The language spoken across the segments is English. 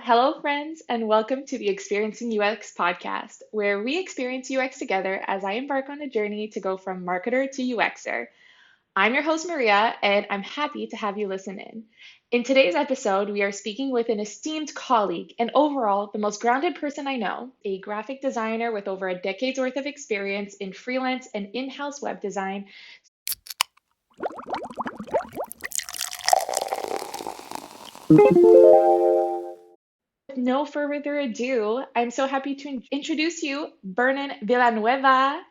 Hello, friends, and welcome to the Experiencing UX podcast, where we experience UX together as I embark on a journey to go from marketer to UXer. I'm your host, Maria, and I'm happy to have you listen in. In today's episode, we are speaking with an esteemed colleague and overall the most grounded person I know, a graphic designer with over a decade's worth of experience in freelance and in house web design. With no further ado, I'm so happy to introduce you, Vernon Villanueva.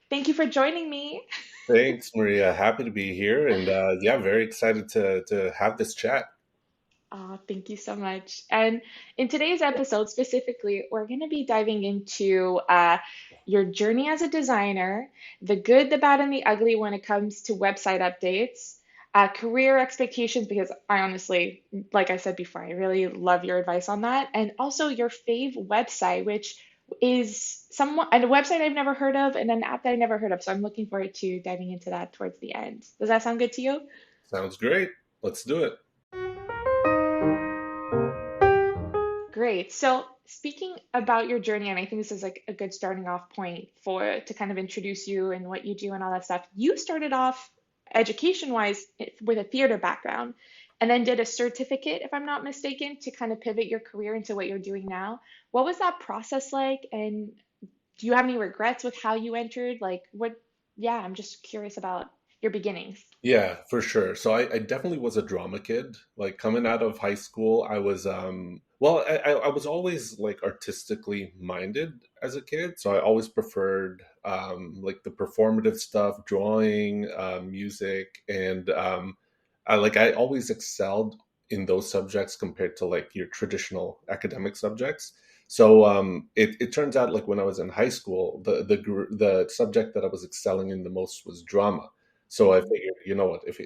Thank you for joining me. Thanks, Maria. Happy to be here, and yeah, very excited to have this chat. Oh, thank you so much. And in today's episode specifically, we're going to be diving into your journey as a designer, the good, the bad, and the ugly when it comes to website updates, career expectations, because I honestly, like I said before, I really love your advice on that, and also your fave website, which is somewhat and a website I've never heard of and an app that I never heard of. So I'm looking forward to diving into that towards the end. Does that sound good to you? Sounds great. Let's do it. Great. So speaking about your journey, and I think this is like a good starting off point for to kind of introduce you and what you do and all that stuff. You started off education-wise with a theater background and then did a certificate, if I'm not mistaken, to kind of pivot your career into what you're doing now. What was that process like? And do you have any regrets with how you entered? Like what, yeah, I'm just curious about your beginnings. Yeah, for sure. So I definitely was a drama kid. Like coming out of high school, I was well, I was always like artistically minded as a kid. So I always preferred like the performative stuff, drawing, music, and I always excelled in those subjects compared to like your traditional academic subjects. So it turns out like when I was in high school, the subject that I was excelling in the most was drama. So I Mm. figured, you know what, if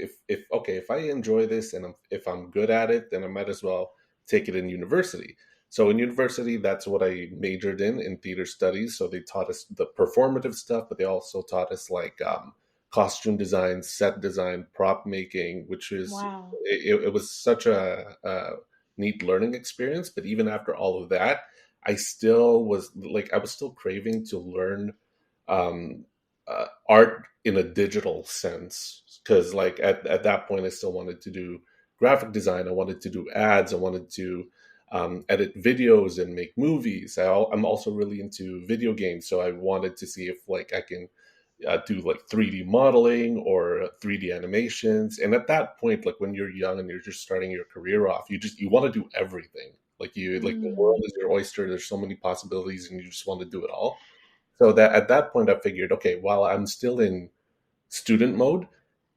okay, if I enjoy this and if I'm good at it, then I might as well take it in university. So in university, that's what I majored in theater studies. So they taught us the performative stuff, but they also taught us like costume design, set design, prop making, which is Wow. it was such a neat learning experience. But even after all of that, I was still craving to learn um, art in a digital sense because like at that point I still wanted to do graphic design, I wanted to do ads, I wanted to edit videos and make movies. I'm also really into video games, so I wanted to see if like I can do like 3D modeling or 3D animations. And at that point, like when you're young and you're just starting your career off, you want to do everything. Like the world Mm. is your oyster. There's so many possibilities, and you just want to do it all. So that at that point, I figured, okay, while I'm still in student mode,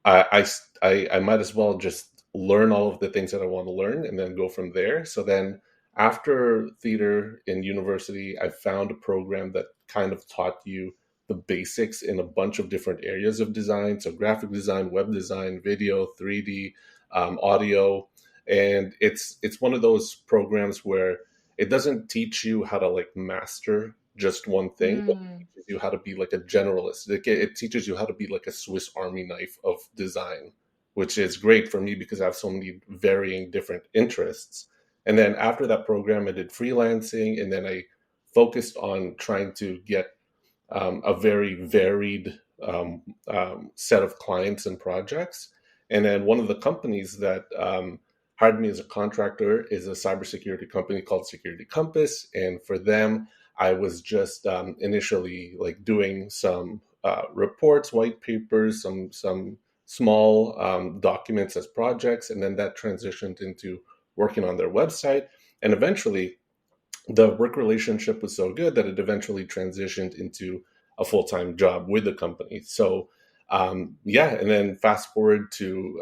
I might as well just learn all of the things that I want to learn and then go from there. So then after theater in university, I found a program that kind of taught you the basics in a bunch of different areas of design. So graphic design, web design, video, 3D, audio. And it's one of those programs where it doesn't teach you how to like master just one thing, Mm. teaches you how to be like a generalist. It teaches you how to be like a Swiss Army knife of design, which is great for me because I have so many varying different interests. And then after that program, I did freelancing, and then I focused on trying to get a very varied set of clients and projects. And then one of the companies that hired me as a contractor is a cybersecurity company called Security Compass. And for them, I was just initially like doing some reports, white papers, some small documents as projects, and then that transitioned into working on their website. And eventually, the work relationship was so good that it eventually transitioned into a full-time job with the company. So yeah, and then fast forward to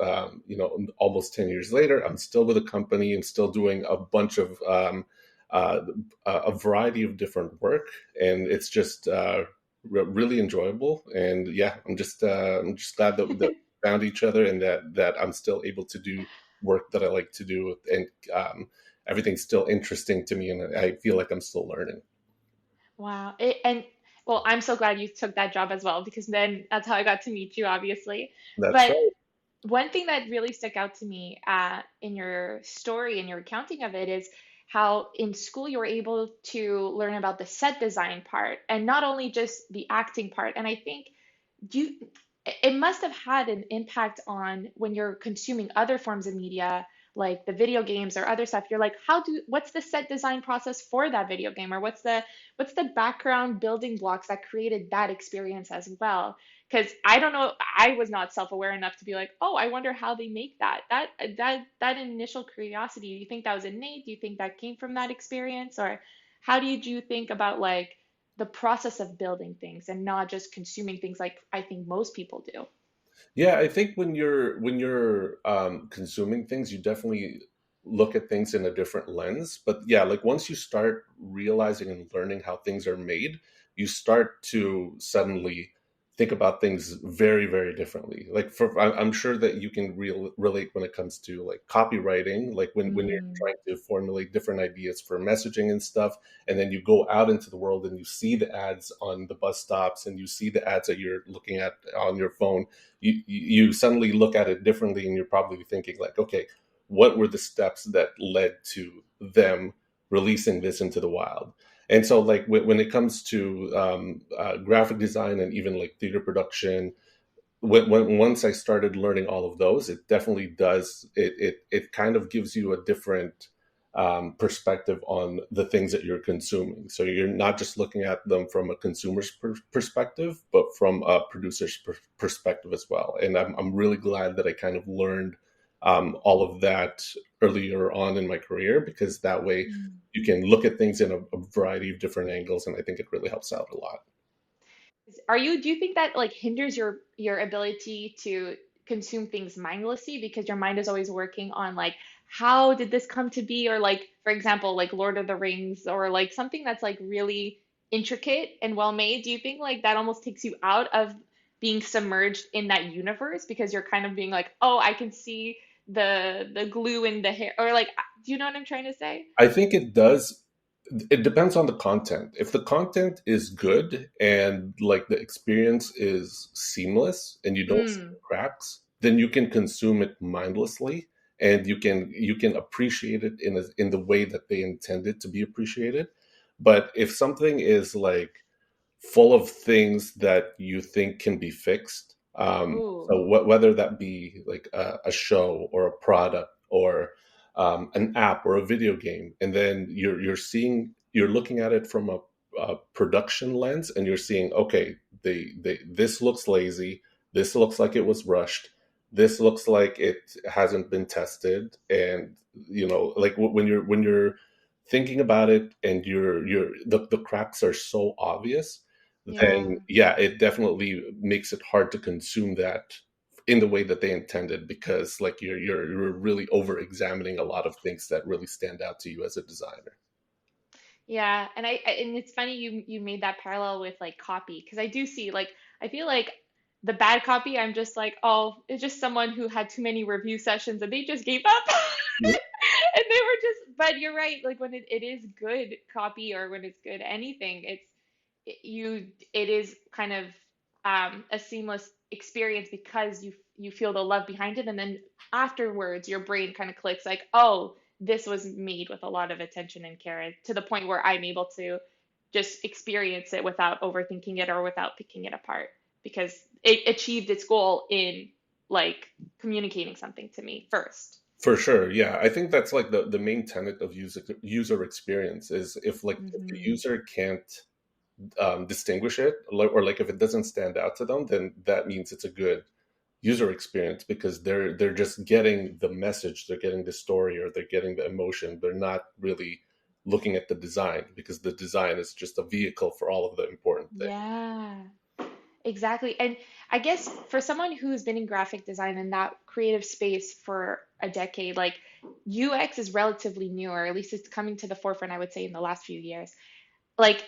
almost 10 years later, I'm still with the company and still doing a bunch of uh, a variety of different work, and it's just really enjoyable. And yeah, I'm just glad that we found each other, and that I'm still able to do work that I like to do, and everything's still interesting to me, and I feel like I'm still learning. Wow. And well, I'm so glad you took that job as well because then that's how I got to meet you, obviously. That's But right. one thing that really stuck out to me in your story and your accounting of it is how in school you were able to learn about the set design part and not only just the acting part. And I think you it must have had an impact on when you're consuming other forms of media like the video games or other stuff. You're like, what's the set design process for that video game, or what's the background building blocks that created that experience as well? Because I don't know, I was not self-aware enough to be like, oh, I wonder how they make that initial curiosity. Do you think that was innate? Do you think that came from that experience? Or how did you think about like the process of building things and not just consuming things like I think most people do? Yeah, I think when you're consuming things, you definitely look at things in a different lens. But yeah, like once you start realizing and learning how things are made, you start to suddenly think about things very, very differently. Like I'm sure that you can relate when it comes to like copywriting, like when you're Mm, trying to formulate different ideas for messaging and stuff, and then you go out into the world and you see the ads on the bus stops and you see the ads that you're looking at on your phone. You suddenly look at it differently, and you're probably thinking like, okay, what were the steps that led to them releasing this into the wild? And so like when it comes to graphic design and even like theater production, once I started learning all of those, it definitely does. It kind of gives you a different perspective on the things that you're consuming. So you're not just looking at them from a consumer's perspective, but from a producer's perspective as well. And I'm really glad that I kind of learned all of that earlier on in my career, because that way mm. you can look at things in a variety of different angles, and I think it really helps out a lot. Do you think that like hinders your ability to consume things mindlessly because your mind is always working on like how did this come to be, or like for example like Lord of the Rings or like something that's like really intricate and well made? Do you think like that almost takes you out of being submerged in that universe because you're kind of being like, "Oh, I can see the glue in the hair," or like do you know what I'm trying to say? I think it does. It depends on the content. If the content is good and like the experience is seamless and you don't see Mm, the cracks, then you can consume it mindlessly, and you can appreciate it in the way that they intended to be appreciated. But if something is like full of things that you think can be fixed. ooh, So whether that be like a show or a product or an app or a video game, and then you're looking at it from a production lens, and you're seeing, okay, they this looks lazy, this looks like it was rushed, this looks like it hasn't been tested, and like when you're thinking about it and the cracks are so obvious, then yeah. yeah, it definitely makes it hard to consume that in the way that they intended, because like you're really over examining a lot of things that really stand out to you as a designer. Yeah, and it's funny you made that parallel with like copy because I do see like I feel like the bad copy I'm just like, oh, it's just someone who had too many review sessions and they just gave up. And they were just, but you're right, like when it is good copy or when it's good anything, it is kind of a seamless experience because you feel the love behind it, and then afterwards your brain kind of clicks like, oh, this was made with a lot of attention and care to the point where I'm able to just experience it without overthinking it or without picking it apart because it achieved its goal in like communicating something to me first. For sure, yeah. I think that's like the main tenet of user experience is if the Hmm. user can't distinguish it, or like if it doesn't stand out to them, then that means it's a good user experience, because they're just getting the message, they're getting the story, or they're getting the emotion. They're not really looking at the design, because the design is just a vehicle for all of the important things. Yeah. Exactly. And I guess for someone who's been in graphic design in that creative space for a decade, like UX is relatively new, or at least it's coming to the forefront, I would say, in the last few years. Like,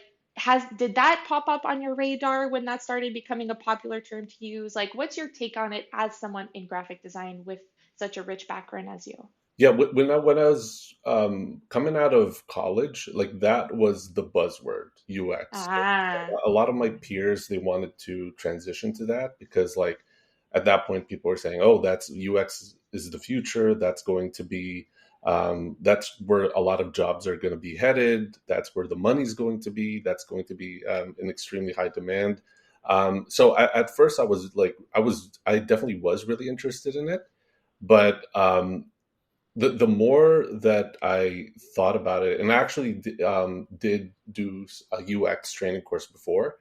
did that pop up on your radar when that started becoming a popular term to use? Like, what's your take on it as someone in graphic design with such a rich background as you? Yeah, when I was coming out of college, like that was the buzzword, UX. Ah, A lot of my peers, they wanted to transition to that, because like at that point people were saying, oh, that's UX is the future, that's going to be That's where a lot of jobs are going to be headed. That's where the money's going to be. That's going to be in extremely high demand. So at first, I definitely was really interested in it, but the more that I thought about it, and I actually did do a UX training course before,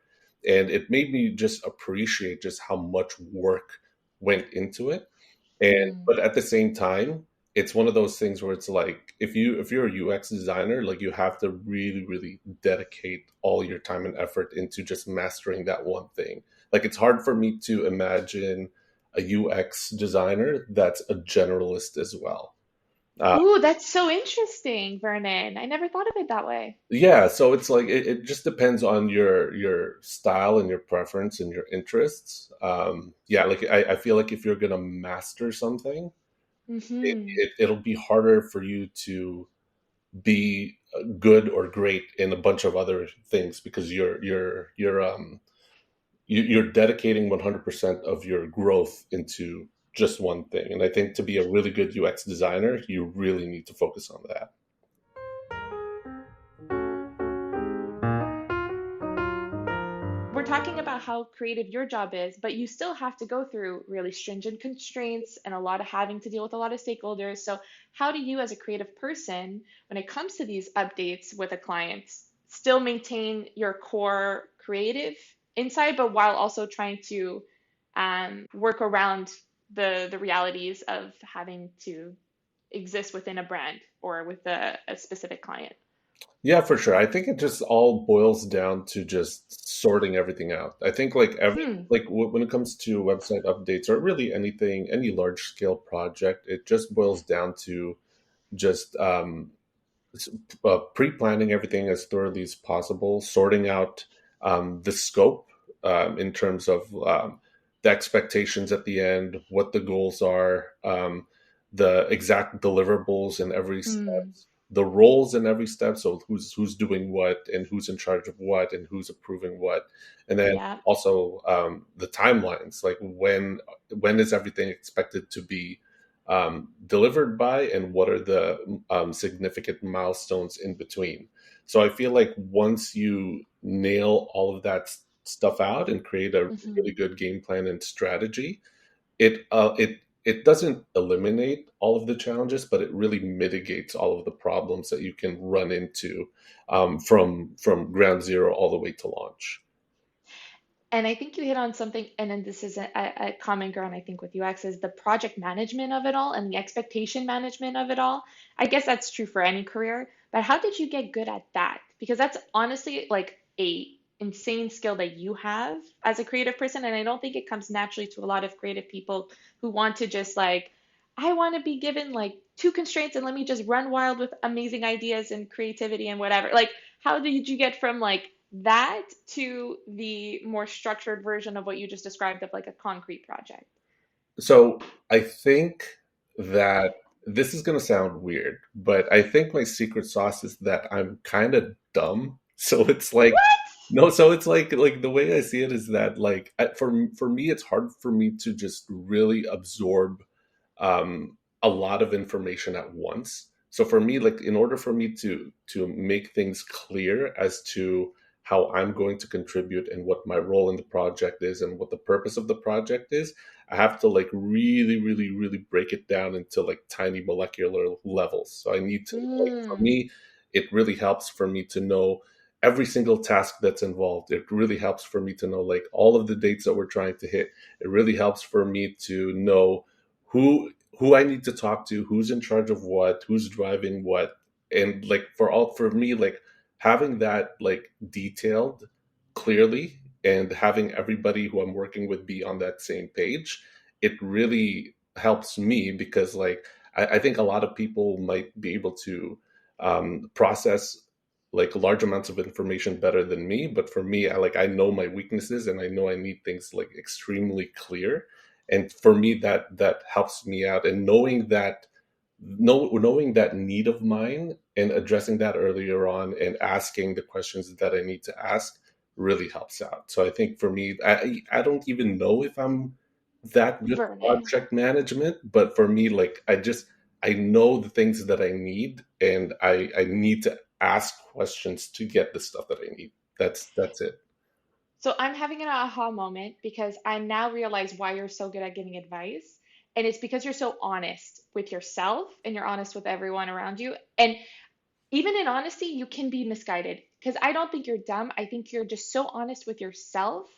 and it made me just appreciate just how much work went into it. And Mm. but at the same time, it's one of those things where it's like if you're a UX designer, like you have to really really dedicate all your time and effort into just mastering that one thing. Like it's hard for me to imagine a UX designer that's a generalist as well. Uh, Ooh, that's so interesting, Vernon. I never thought of it that way. yeah, so it's like it just depends on your style and your preference and your interests. Yeah, like I feel like if you're gonna master something, Hmm. it'll be harder for you to be good or great in a bunch of other things because you're dedicating 100% of your growth into just one thing. And I think to be a really good UX designer, you really need to focus on that. We're talking about how creative your job is, but you still have to go through really stringent constraints and a lot of having to deal with a lot of stakeholders. So, how do you, as a creative person, when it comes to these updates with a client, still maintain your core creative inside, but while also trying to work around the realities of having to exist within a brand or with a specific client? Yeah, for sure. I think it just all boils down to just sorting everything out. I think Hmm. when it comes to website updates or really anything, any large scale project, it just boils down to just pre-planning everything as thoroughly as possible, sorting out the scope in terms of the expectations at the end, what the goals are, the exact deliverables in every step, Hmm. the roles in every step. So who's doing what and who's in charge of what and who's approving what, and then Yeah. also the timelines, like when is everything expected to be delivered by, and what are the significant milestones in between. So I feel like once you nail all of that stuff out and create a really Hmm. good game plan and strategy, it doesn't eliminate all of the challenges, but it really mitigates all of the problems that you can run into from ground zero all the way to launch. And I think you hit on something, and then this is a common ground, I think, with UX is the project management of it all and the expectation management of it all. I guess that's true for any career, but how did you get good at that? Because that's honestly like a insane skill that you have as a creative person, and I don't think it comes naturally to a lot of creative people who want to just like, I want to be given like two constraints and let me just run wild with amazing ideas and creativity and whatever. Like, how did you get from like that to the more structured version of what you just described of like a concrete project? So I think that this is going to sound weird, but I think my secret sauce is that I'm kind of dumb. So it's like, What? no, so it's like the way I see it is that like for me, it's hard for me to just really absorb a lot of information at once. So for me, like in order for me to make things clear as to how I'm going to contribute and what my role in the project is and what the purpose of the project is, I have to like really, really, really break it down into like tiny molecular levels. So I need to like for Mm, me, it really helps for me to know every single task that's involved. It really helps for me to know like all of the dates that we're trying to hit. It really helps for me to know who I need to talk to, who's in charge of what, who's driving what, and like for me like having that like detailed clearly and having everybody who I'm working with be on that same page, it really helps me because like I think a lot of people might be able to process like large amounts of information better than me, but for me I know my weaknesses and I know I need things like extremely clear, and for me that helps me out, and knowing that need of mine and addressing that earlier on and asking the questions that I need to ask really helps out. So I think for me, I don't even know if I'm that good at Vernon. project management, but for me, like I know the things that I need, and I need to ask questions to get the stuff that I need. That's it. So I'm having an aha moment because I now realize why you're so good at giving advice. And it's because you're so honest with yourself and you're honest with everyone around you. And even in honesty, you can be misguided because I don't think you're dumb. I think you're just so honest with yourself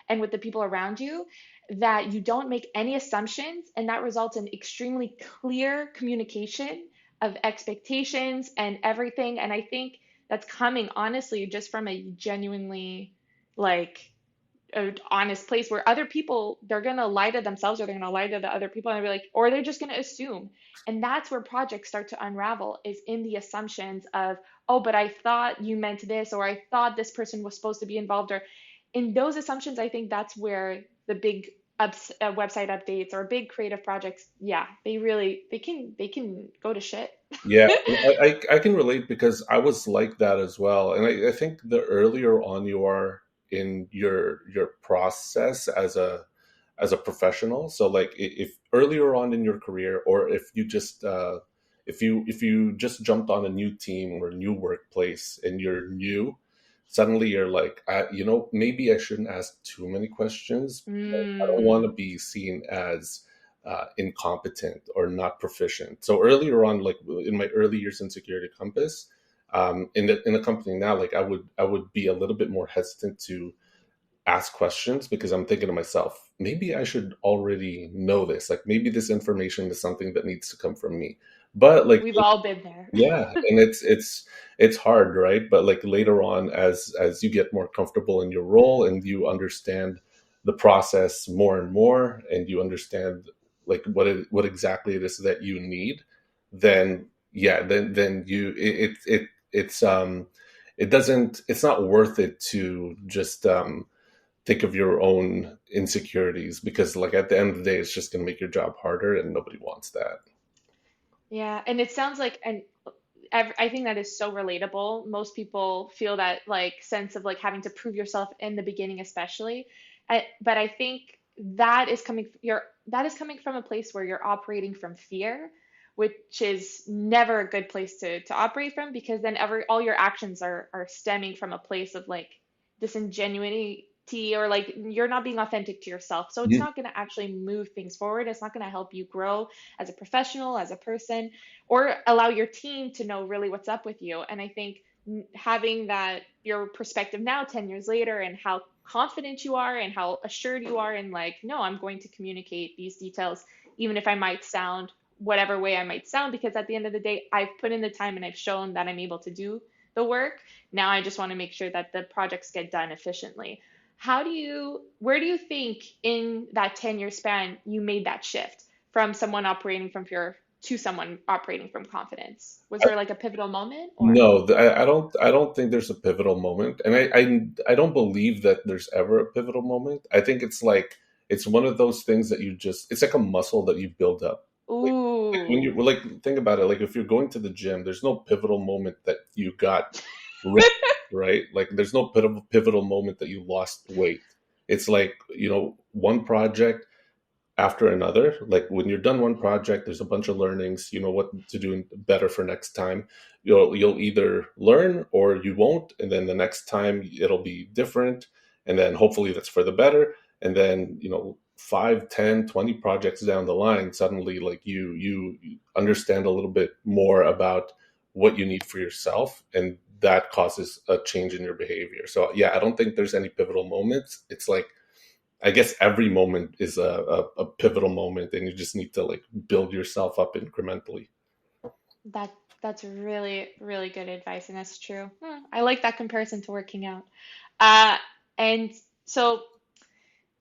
and with the people around you that you don't make any assumptions, and that results in extremely clear communication of expectations and everything. And I think that's coming honestly just from a genuinely like an honest place where other people they're gonna lie to themselves or they're gonna lie to the other people and be like, or they're just gonna assume. And that's where projects start to unravel is in the assumptions of, oh, but I thought you meant this, or I thought this person was supposed to be involved, or in those assumptions, I think that's where the big website updates or big creative projects, yeah, they can go to shit. Yeah, I can relate because I was like that as well. And I think the earlier on you are in your process as a professional, so like if earlier on in your career, or if you just if you just jumped on a new team or a new workplace and you're new, suddenly you're like, maybe I shouldn't ask too many questions. I don't want Mm, to be seen as incompetent or not proficient. So earlier on, like in my early years in Security Compass, in the company now, like I would be a little bit more hesitant to ask questions because I'm thinking to myself, maybe I should already know this. Like maybe this information is something that needs to come from me. But like we've all been there. yeah, and it's hard, right? But like later on, as you get more comfortable in your role and you understand the process more and more, and you understand like what exactly it is that you need, then yeah, then you it doesn't it's not worth it to just think of your own insecurities, because like at the end of the day, it's just going to make your job harder, and nobody wants that. Yeah, and it sounds like, and I think that is so relatable. Most people feel that like sense of like having to prove yourself in the beginning, especially. But I think that is coming from a place where you're operating from fear, which is never a good place to operate from because then all your actions are stemming from a place of like disingenuity or like you're not being authentic to yourself. So it's Yeah. not going to actually move things forward. It's not going to help you grow as a professional, as a person or allow your team to know really what's up with you. And I think having that your perspective now 10 years later and how confident you are and how assured you are and like no, I'm going to communicate these details even if I might sound whatever way I might sound because at the end of the day I've put in the time and I've shown that I'm able to do the work. Now I just want to make sure that the projects get done efficiently. Where do you think in that 10-year span you made that shift from someone operating from fear to someone operating from confidence? Was there like a pivotal moment or? No, I don't think there's a pivotal moment, and I don't believe that there's ever a pivotal moment. I think it's like it's one of those things that you just it's like a muscle that you build up. Like when you Ooh. like think about it, like if you're going to the gym, there's no pivotal moment that you got ripped, right? Like there's no pivotal moment that you lost weight. It's like, one project after another. Like when you're done one project, there's a bunch of learnings. You know what to do better for next time. You'll either learn or you won't, and then the next time it'll be different, and then hopefully that's for the better. And then 5, 10, 20 projects down the line, suddenly like you understand a little bit more about what you need for yourself, and that causes a change in your behavior. So yeah, I don't think there's any pivotal moments. It's like I guess every moment is a pivotal moment, and you just need to like build yourself up incrementally. That that's really, really good advice, and that's true. I like that comparison to working out. Uh, and so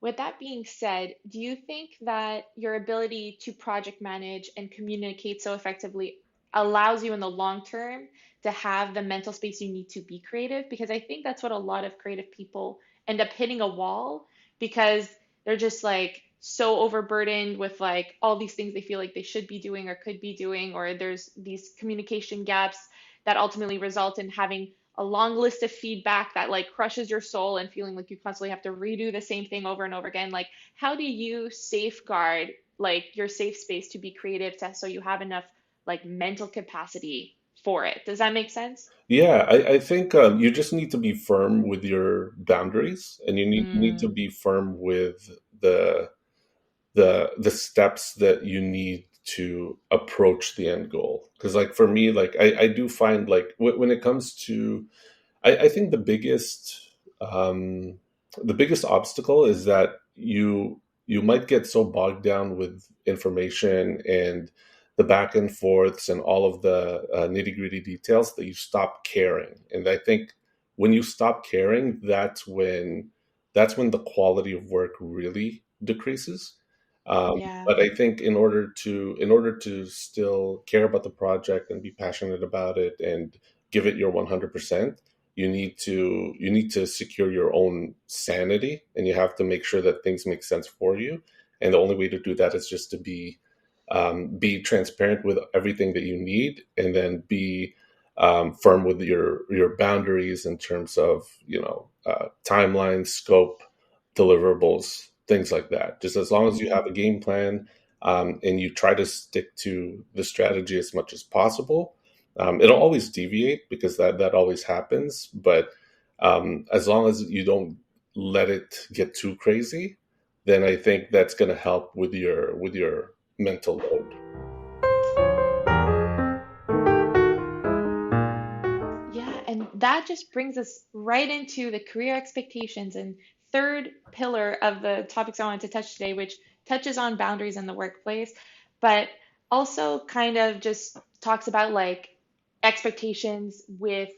with that being said, do you think that your ability to project manage and communicate so effectively allows you in the long term to have the mental space you need to be creative? Because I think that's what a lot of creative people end up hitting a wall because they're just like so overburdened with like all these things they feel like they should be doing or could be doing, or there's these communication gaps that ultimately result in having a long list of feedback that like crushes your soul and feeling like you constantly have to redo the same thing over and over again. Like, how do you safeguard like your safe space to be creative so you have enough like mental capacity for it. Does that make sense? Yeah, I think you just need to be firm with your boundaries, and you need to Mm, be firm with the the steps that you need to approach the end goal. Because like for me, like I do find like when it comes to I think the biggest obstacle is that you might get so bogged down with information and the back and forths and all of the nitty gritty details that you stop caring. And I think when you stop caring, that's when the quality of work really decreases. yeah. But I think in order to still care about the project and be passionate about it and give it your 100%, you need to secure your own sanity, and you have to make sure that things make sense for you. And the only way to do that is just to be transparent with everything that you need, and then be firm with your boundaries in terms of timeline, scope, deliverables, things like that. Just as long as you Mhm. have a game plan, and you try to stick to the strategy as much as possible. It'll always deviate because that always happens, but as long as you don't let it get too crazy, then I think that's going to help with your mental load. Yeah, and that just brings us right into the career expectations and third pillar of the topics I wanted to touch today, which touches on boundaries in the workplace, but also kind of just talks about like expectations with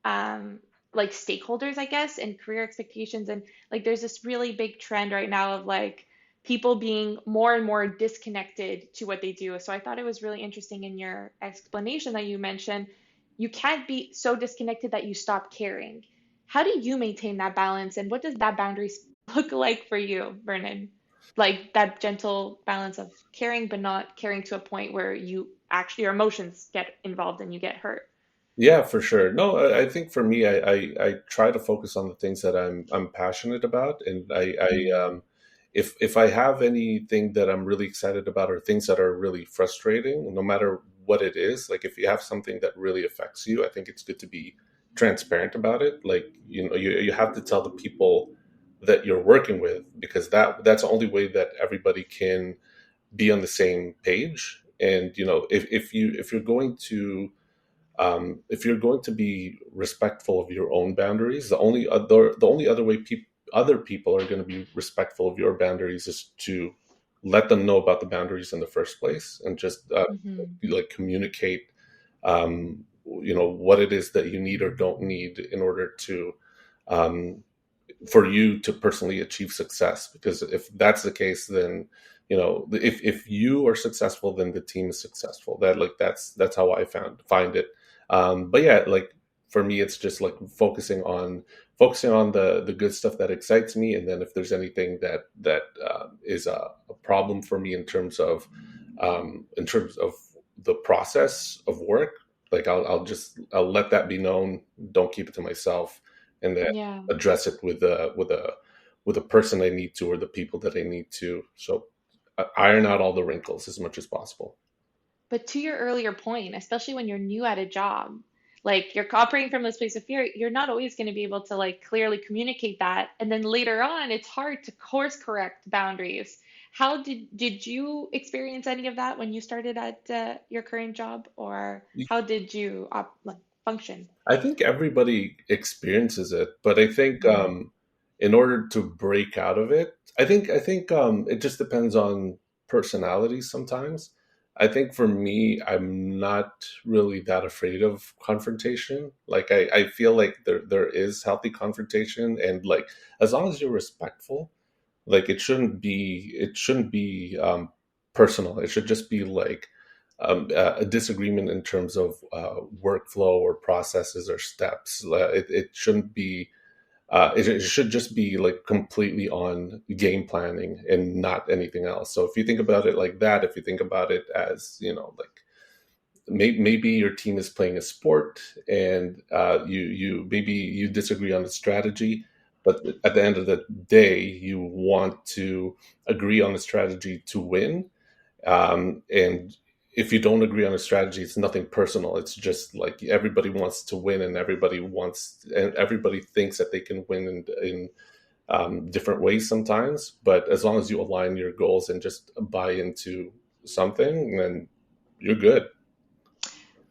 um, like stakeholders, I guess, and career expectations. And like there's this really big trend right now of like people being more and more disconnected to what they do. So I thought it was really interesting in your explanation that you mentioned you can't be so disconnected that you stop caring. How do you maintain that balance, and what does that boundaries look like for you, Vernon? Like that gentle balance of caring, but not caring to a point where you actually your emotions get involved and you get hurt. Yeah, for sure. No, I think for me, I try to focus on the things that I'm passionate about, and if I have anything that I'm really excited about or things that are really frustrating, no matter what it is, like if you have something that really affects you, I think it's good to be transparent about it. Like you have to tell the people that you're working with, because that's the only way that everybody can be on the same page. And if you're going to be respectful of your own boundaries, the only other way other people are going to be respectful of your boundaries is to let them know about the boundaries in the first place, and just Hmm. like communicate what it is that you need or don't need in order to um, for you to personally achieve success. Because if that's the case, then if you are successful, then the team is successful. That's how I find it. But yeah, like for me, it's just like focusing on the good stuff that excites me, and then if there's anything that is a problem for me in terms of the process of work, like I'll let that be known. Don't keep it to myself, and then Yeah. address it with a person I need to, or the people that I need to. So iron out all the wrinkles as much as possible. But to your earlier point, especially when you're new at a job, like you're operating from this place of fear, you're not always going to be able to like clearly communicate that. And then later on, it's hard to course correct boundaries. How did you experience any of that when you started at your current job, or how did you like function? I think everybody experiences it, but I think Mm. in order to break out of it, I think it just depends on personalities sometimes. I think for me, I'm not really that afraid of confrontation. Like I feel like there is healthy confrontation, and like as long as you're respectful, like it shouldn't be personal. It should just be like a disagreement in terms of workflow or processes or steps. It shouldn't be. It should just be like completely on game planning and not anything else. So if you think about it like that, if you think about it as like maybe your team is playing a sport, and you maybe you disagree on the strategy, but at the end of the day you want to agree on the strategy to win. And if you don't agree on a strategy, it's nothing personal. It's just like everybody wants to win, and everybody thinks that they can win in different ways sometimes. But as long as you align your goals and just buy into something, then you're good.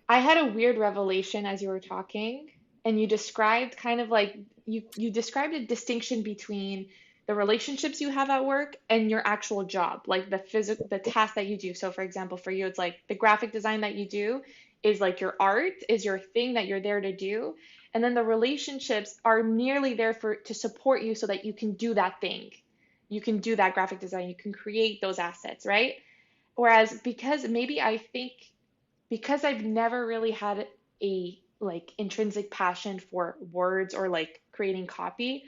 I had a weird revelation as you were talking, and you described kind of like you described a distinction between the relationships you have at work and your actual job, like the task that you do. So for example, for you, it's like the graphic design that you do is like your art, is your thing that you're there to do. And then the relationships are merely there for to support you so that you can do that thing. You can do that graphic design, you can create those assets, right? Whereas because maybe I think because I've never really had a like intrinsic passion for words or like creating copy,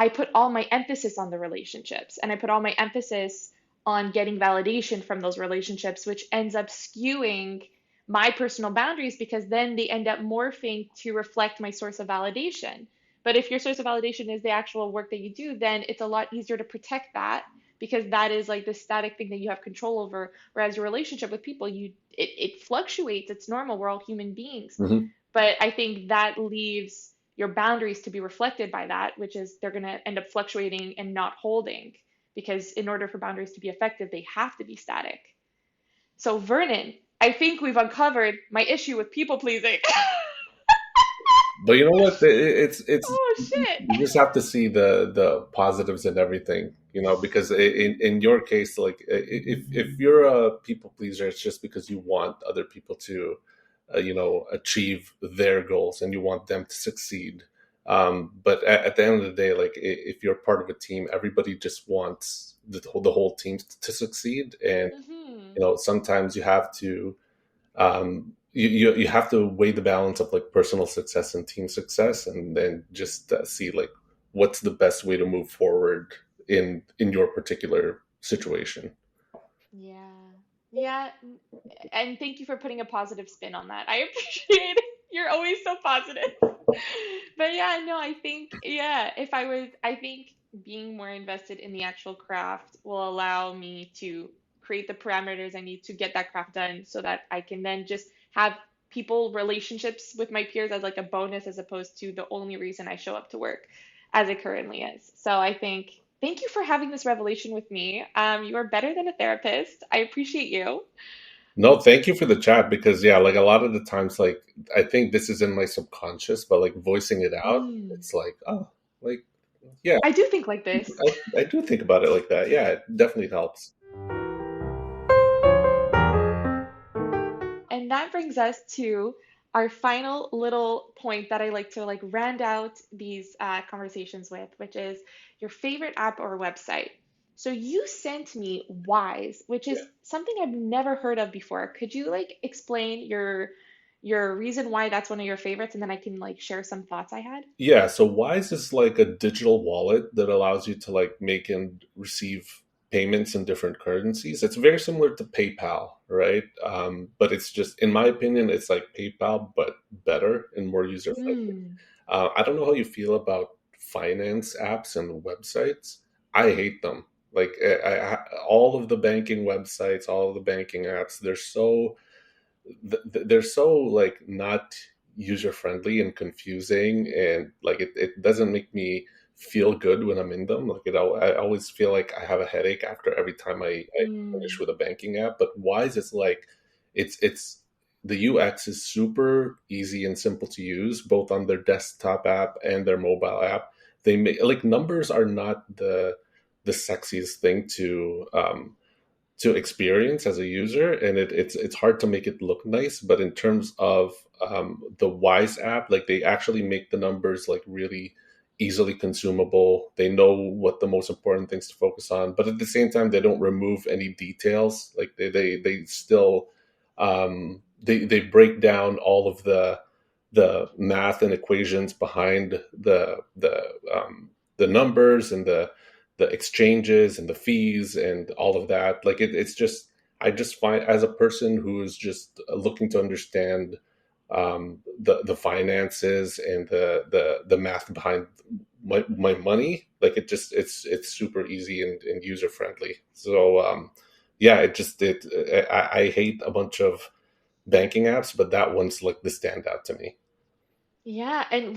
I put all my emphasis on the relationships and I put all my emphasis on getting validation from those relationships, which ends up skewing my personal boundaries because then they end up morphing to reflect my source of validation. But if your source of validation is the actual work that you do, then it's a lot easier to protect that because that is like the static thing that you have control over. Whereas your relationship with people, it fluctuates. It's normal. We're all human beings. Hmm. But I think that leaves your boundaries to be reflected by that, which is they're going to end up fluctuating and not holding because in order for boundaries to be effective, they have to be static. So, Vernon, I think we've uncovered my issue with people pleasing. But you know what? It's Oh, you shit. just have to see the positives in everything, because in your case, like if you're a people pleaser, it's just because you want other people to, achieve their goals and you want them to succeed. But at the end of the day, like if you're part of a team, everybody just wants the whole team to succeed, and Hmm. sometimes you have to you have to weigh the balance of like personal success and team success, and then just see like what's the best way to move forward in your particular situation. Yeah. Yeah. And thank you for putting a positive spin on that. I appreciate it. You're always so positive. But yeah, no, I think, yeah, I think being more invested in the actual craft will allow me to create the parameters I need to get that craft done so that I can then just have people relationships with my peers as like a bonus as opposed to the only reason I show up to work as it currently is. So I think thank you for having this revelation with me. You are better than a therapist. I appreciate you. No, thank you for the chat, because yeah, like a lot of the times, like I think this is in my subconscious, but like voicing it out, Mm. it's like, oh, like yeah, I do think like this. I do think about it like that. Yeah, it definitely helps. And that brings us to our final little point that I like to like round out these conversations with, which is your favorite app or website. So you sent me Wise, which is something I've never heard of before. Could you like explain your reason why that's one of your favorites, and then I can like share some thoughts I had? Yeah, so Wise is like a digital wallet that allows you to like make and receive payments in different currencies. It's very similar to PayPal, right? But it's just, in my opinion, it's like PayPal but better and more user friendly. Mm. I don't know how you feel about finance apps and websites. I hate them. Like all of the banking websites, all of the banking apps, they're so like not user friendly and confusing, and like it doesn't make me feel good when I'm in them. Like I always feel like I have a headache after every time I finish Mm. with a banking app. But Wise is like it's the UX is super easy and simple to use, both on their desktop app and their mobile app. They make like numbers are not the sexiest thing to experience as a user, and it's hard to make it look nice. But in terms of the Wise app, like they actually make the numbers like really easily consumable. They know what the most important things to focus on, but at the same time they don't remove any details. Like they still they break down all of the math and equations behind the numbers and the exchanges and the fees and all of that. Like it's just, I just find, as a person who is just looking to understand the finances and the math behind my money, like it's super easy and user friendly. So yeah, it just it I hate a bunch of banking apps, but that one's like the standout to me. Yeah, and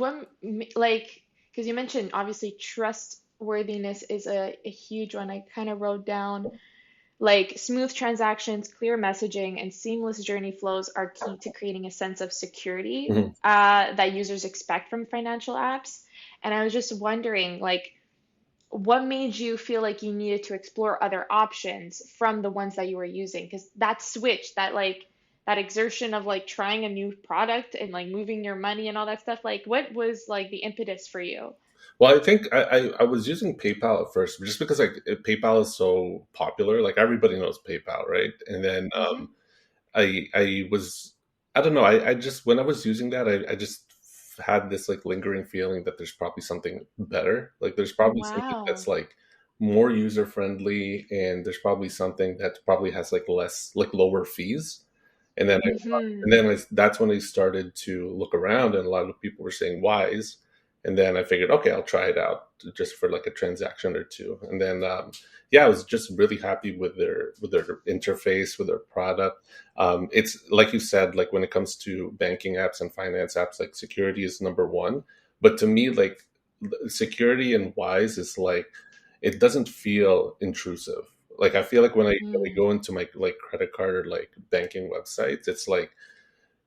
like, because you mentioned obviously trustworthiness is a huge one. I kind of wrote down like smooth transactions, clear messaging, and seamless journey flows are key to creating a sense of security Mhm. that users expect from financial apps. And I was just wondering, like, what made you feel like you needed to explore other options from the ones that you were using? Because that switch, that exertion of like trying a new product and like moving your money and all that stuff, like what was like the impetus for you? Well, I think I was using PayPal at first just because like PayPal is so popular. Like everybody knows PayPal, right? And then Hmm. I was I don't know. I just when I was using that, I just had this like lingering feeling that there's probably something better. Like there's probably something that's Wow. like more user friendly, and there's probably something that probably has like less like lower fees. And then Hmm. that's when I started to look around, and a lot of people were saying Wise. And then I figured, okay, I'll try it out just for like a transaction or two. And then yeah, I was just really happy with their interface, with their product. It's like you said, like when it comes to banking apps and finance apps, like security is number one. But to me, like security and Wise is like it doesn't feel intrusive. Like I feel like when I Mm. go into my like credit card or like banking websites, it's like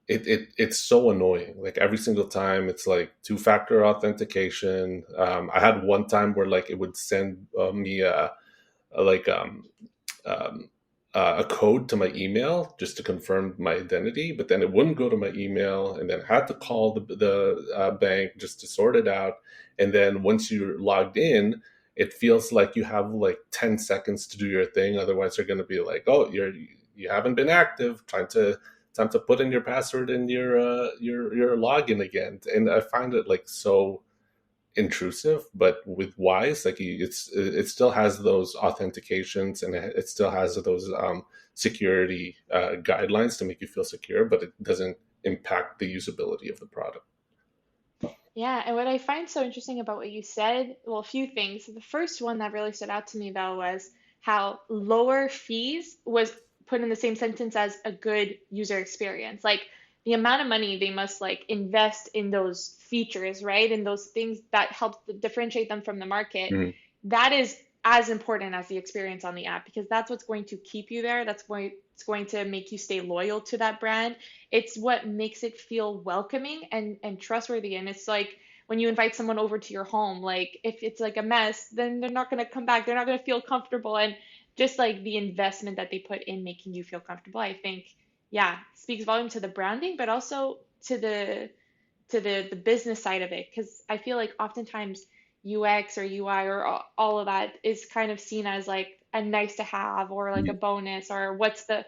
it's so annoying. Like every single time, it's like two-factor authentication. I had one time where like it would send me a like um, a code to my email just to confirm my identity, but then it wouldn't go to my email, and then I had to call the bank just to sort it out. And then once you're logged in, it feels like you have like 10 seconds to do your thing. Otherwise, they're going to be like, "Oh, you haven't been active. Time to put in your password and your login again." And I find it like so intrusive. But with Wise, like it still has those authentications, and it still has those security guidelines to make you feel secure, but it doesn't impact the usability of the product. Yeah, and what I find so interesting about what you said, well, a few things. The first one that really stood out to me, though, was how lower fees was put in the same sentence as a good user experience. Like the amount of money they must like invest in those features, right? And those things that help differentiate them from the market. Mhm. That is as important as the experience on the app because that's what's going to keep you there. It's going to make you stay loyal to that brand. It's what makes it feel welcoming and trustworthy. And it's like when you invite someone over to your home, like if it's like a mess, then they're not going to come back. They're not going to feel comfortable. And just like the investment that they put in making you feel comfortable, I think, yeah, speaks volume to the branding, but also to the business side of it. Because I feel like oftentimes UX or UI or all of that is kind of seen as like a nice to have or like a bonus or what's the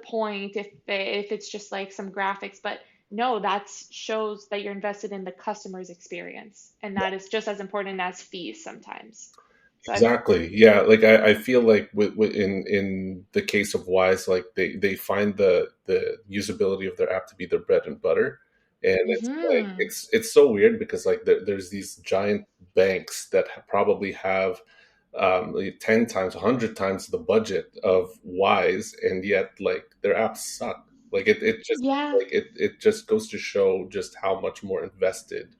point if it's just like some graphics. But no, that shows that you're invested in the customer's experience, and that is just as important as fees sometimes. So I've Exactly. Yeah. Like I feel like in the case of Wise, like they find the usability of their app to be their bread and butter, and it's like mm-hmm. it's so weird because like there's these giant banks that probably have like 10 times, 100 times the budget of Wise, and yet like their apps suck. Like Yeah. it just goes to show just how much more invested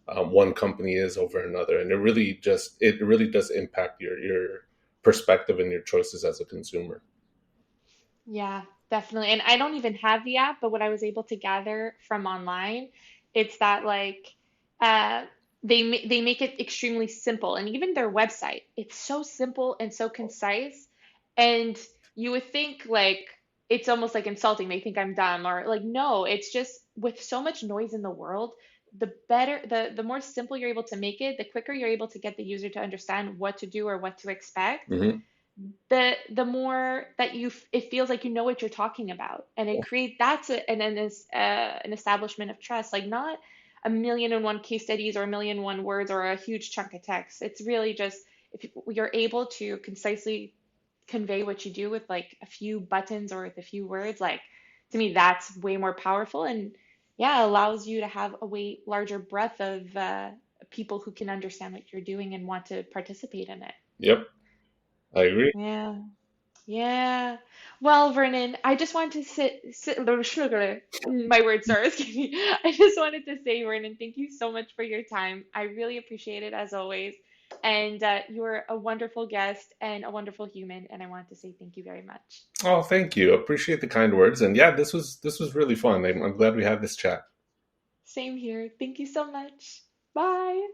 one company is over another, and it really does impact your perspective and your choices as a consumer. Yeah, definitely. And I don't even have the app, but what I was able to gather from online, it's that like uh they make it extremely simple and even their website, it's so simple and so concise. And you would think like it's almost like insulting. They think I'm dumb or like no, it's just with so much noise in the world, the more simple you're able to make it, the quicker you're able to get the user to understand what to do or what to expect Hmm. the more that it feels like you know what you're talking about and it create that's an establishment of trust, like not a million and one case studies or a million and one words or a huge chunk of text. It's really just if you're able to concisely convey what you do with like a few buttons or with a few words, like to me that's way more powerful and yeah, allows you to have a way larger breadth of people who can understand what you're doing and want to participate in it. Yep, I agree. Yeah. Yeah. Well, Vernon, I just want to my words are escaping. I just wanted to say, Vernon, thank you so much for your time. I really appreciate it as always. And you are a wonderful guest and a wonderful human, and I want to say thank you very much. Oh, thank you. Appreciate the kind words. And yeah, this was really fun. I'm glad we had this chat. Same here. Thank you so much. Bye.